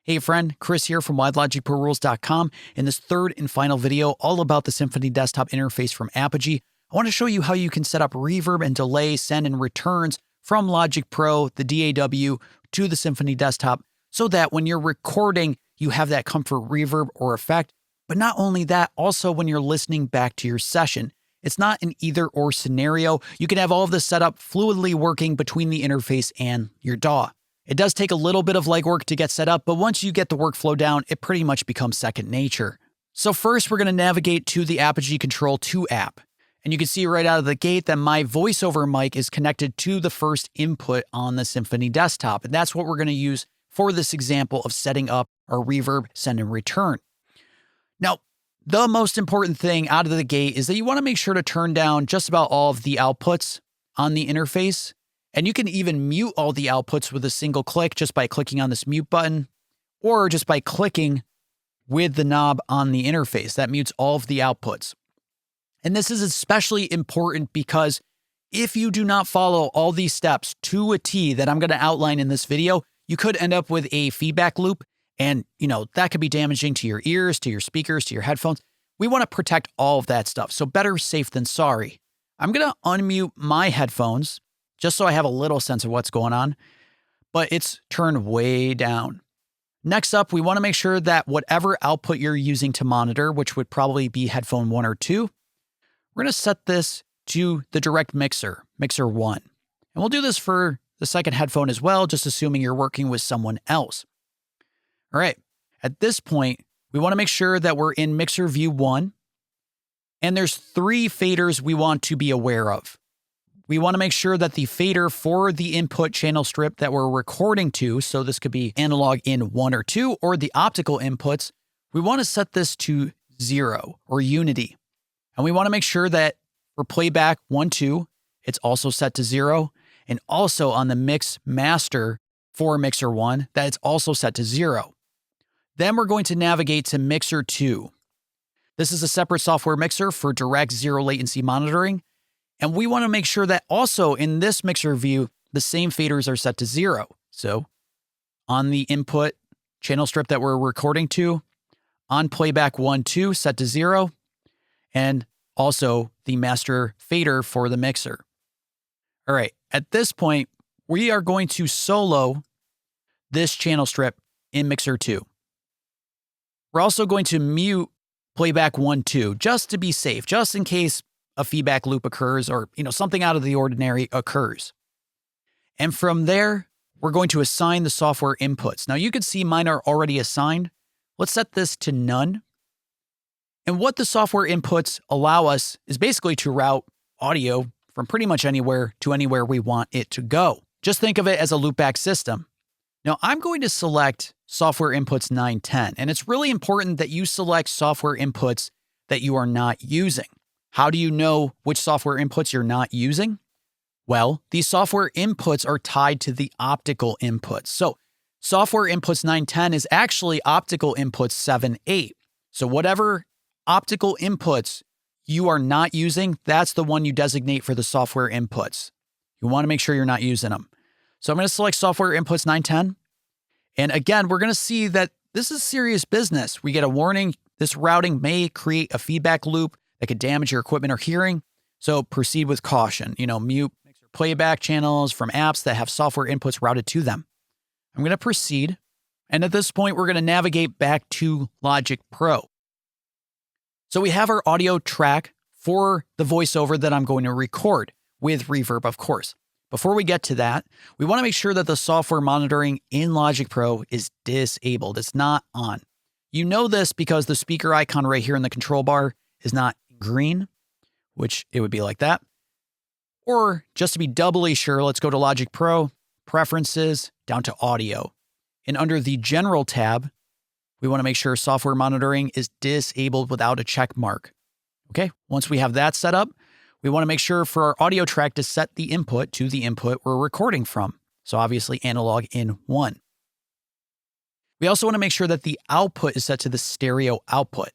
Hey friend, Chris here from WideLogicProRules.com. In this third and final video all about the Symphony Desktop interface from Apogee, I want to show you how you can set up reverb and delay, send and returns from Logic Pro, the DAW, to the Symphony Desktop so that when you're recording, you have that comfort reverb or effect. But not only that, also when you're listening back to your session. It's not an either or scenario. You can have all of this set up fluidly working between the interface and your DAW. It does take a little bit of legwork to get set up, but once you get the workflow down, it pretty much becomes second nature. So first, we're going to navigate to the Apogee Control 2 app. And you can see right out of the gate that my voiceover mic is connected to the first input on the Symphony Desktop. And that's what we're going to use for this example of setting up our reverb, send, and return. Now, the most important thing out of the gate is that you want to make sure to turn down just about all of the outputs on the interface. And you can even mute all the outputs with a single click just by clicking on this mute button or just by clicking with the knob on the interface. That mutes all of the outputs. And this is especially important because if you do not follow all these steps to a T that I'm going to outline in this video, you could end up with a feedback loop. And, that could be damaging to your ears, to your speakers, to your headphones. We want to protect all of that stuff. So better safe than sorry. I'm going to unmute my headphones just so I have a little sense of what's going on, but it's turned way down. Next up, we want to make sure that whatever output you're using to monitor, which would probably be headphone 1 or 2, we're going to set this to the direct mixer, mixer 1. And we'll do this for the second headphone as well, just assuming you're working with someone else. All right, at this point, we want to make sure that we're in mixer view 1, and there's 3 faders we want to be aware of. We want to make sure that the fader for the input channel strip that we're recording to, so this could be analog in 1 or 2, or the optical inputs, we want to set this to 0 or unity. And we want to make sure that for playback 1, 2, it's also set to 0. And also on the mix master for mixer 1, that it's also set to 0. Then we're going to navigate to mixer 2. This is a separate software mixer for direct zero latency monitoring. And we want to make sure that also in this mixer view, the same faders are set to 0. So on the input channel strip that we're recording to, on playback 1, 2, set to 0, and also the master fader for the mixer. All right, at this point, we are going to solo this channel strip in mixer 2. We're also going to mute playback 1, 2, just to be safe, just in case a feedback loop occurs or, something out of the ordinary occurs. And from there, we're going to assign the software inputs. Now you can see mine are already assigned. Let's set this to none. And what the software inputs allow us is basically to route audio from pretty much anywhere to anywhere we want it to go. Just think of it as a loopback system. Now I'm going to select software inputs 910, and it's really important that you select software inputs that you are not using. How do you know which software inputs you're not using? Well, these software inputs are tied to the optical inputs. So software inputs 910 is actually optical inputs 7, 8. So whatever optical inputs you are not using, that's the one you designate for the software inputs. You want to make sure you're not using them. So I'm going to select software inputs 910. And again, we're going to see that this is serious business. We get a warning. This routing may create a feedback loop that could damage your equipment or hearing. So proceed with caution. Mute playback channels from apps that have software inputs routed to them. I'm going to proceed. And at this point, we're going to navigate back to Logic Pro. So we have our audio track for the voiceover that I'm going to record with reverb, of course. Before we get to that, we want to make sure that the software monitoring in Logic Pro is disabled. It's not on. You know this because the speaker icon right here in the control bar is not green, which it would be like that. Or just to be doubly sure, let's go to Logic Pro, Preferences, down to Audio. And under the General tab, we want to make sure software monitoring is disabled without a check mark. Okay, once we have that set up, we want to make sure for our audio track to set the input to the input we're recording from. So obviously analog in 1. We also want to make sure that the output is set to the stereo output.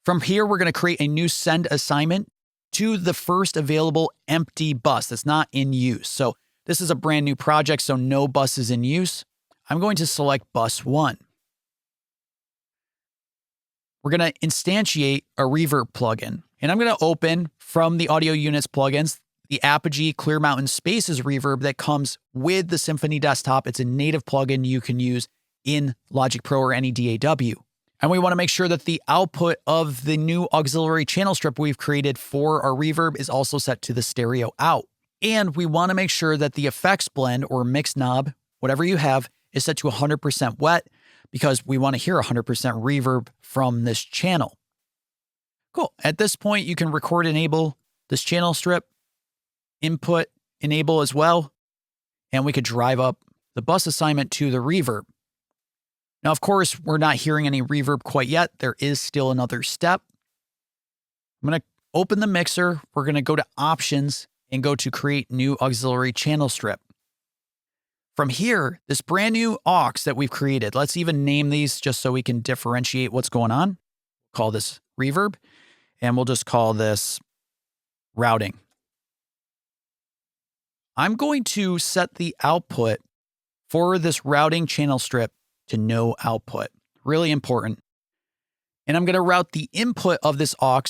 From here, we're going to create a new send assignment to the first available empty bus that's not in use. So this is a brand new project, so no bus is in use. I'm going to select bus 1. We're going to instantiate a Reverb plugin. And I'm going to open from the Audio Units plugins the Apogee Clear Mountain Spaces Reverb that comes with the Symphony Desktop. It's a native plugin you can use in Logic Pro or any DAW. And we want to make sure that the output of the new auxiliary channel strip we've created for our reverb is also set to the stereo out. And we want to make sure that the effects blend or mix knob, whatever you have, is set to 100% wet because we want to hear 100% reverb from this channel. Cool. At this point, you can record enable this channel strip, input enable as well, and we could drive up the bus assignment to the reverb. Now, of course, we're not hearing any reverb quite yet. There is still another step. I'm going to open the mixer. We're going to go to options and go to create new auxiliary channel strip. From here, this brand new aux that we've created, let's even name these just so we can differentiate what's going on. Call this reverb, and we'll just call this routing. I'm going to set the output for this routing channel strip to no output. Really important. And I'm going to route the input of this aux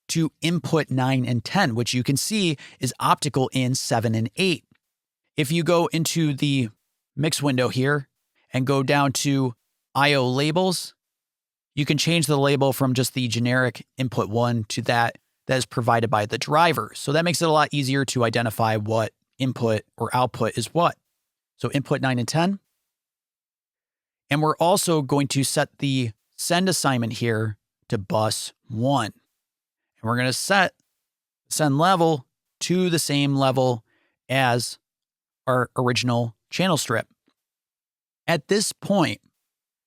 to input 9 and 10, which you can see is optical in 7 and 8. If you go into the mix window here and go down to I/O labels, you can change the label from just the generic input 1 to that is provided by the driver. So that makes it a lot easier to identify what input or output is what. So input 9 and 10. And we're also going to set the send assignment here to bus 1. And we're going to set send level to the same level as our original channel strip. At this point,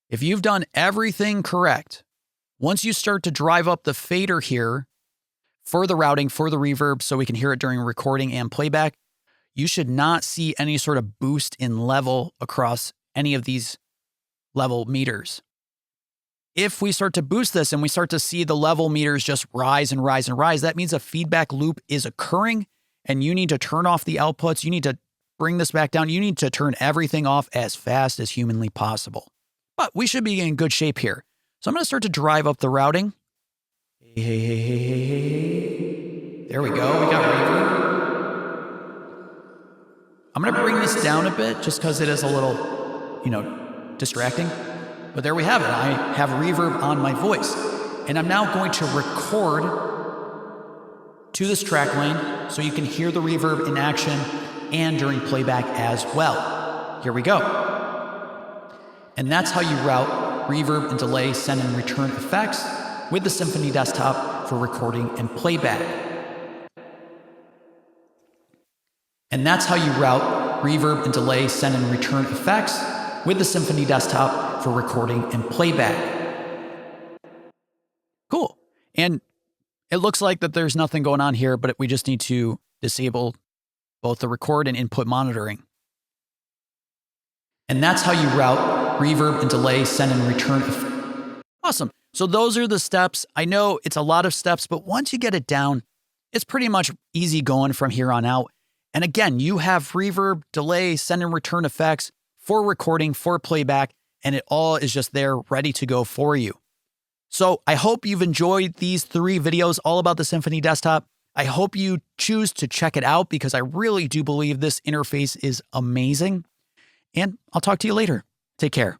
if you've done everything correct, once you start to drive up the fader here for the routing, for the reverb, so we can hear it during recording and playback, you should not see any sort of boost in level across any of these level meters. If we start to boost this and we start to see the level meters just rise and rise and rise, that means a feedback loop is occurring and you need to turn off the outputs. You need to bring this back down. You need to turn everything off as fast as humanly possible. But we should be in good shape here. So I'm going to start to drive up the routing. Hey. There we go. We got reverb. I'm going to bring this down a bit just because it is a little, distracting. But there we have it. I have reverb on my voice. And I'm now going to record to this track lane so you can hear the reverb in action and during playback as well. Here we go. And that's how you route reverb and delay, send and return effects with the Symphony Desktop for recording and playback. And that's how you route reverb and delay, send and return effects with the Symphony Desktop for recording and playback. Cool. And it looks like that there's nothing going on here, but we just need to disable both the record and input monitoring. And that's how you route reverb and delay, send and return. Awesome. So those are the steps. I know it's a lot of steps, but once you get it down, it's pretty much easy going from here on out. And again, you have reverb, delay, send and return effects for recording, for playback, and it all is just there ready to go for you. So I hope you've enjoyed these 3 videos all about the Symphony Desktop. I hope you choose to check it out because I really do believe this interface is amazing. And I'll talk to you later. Take care.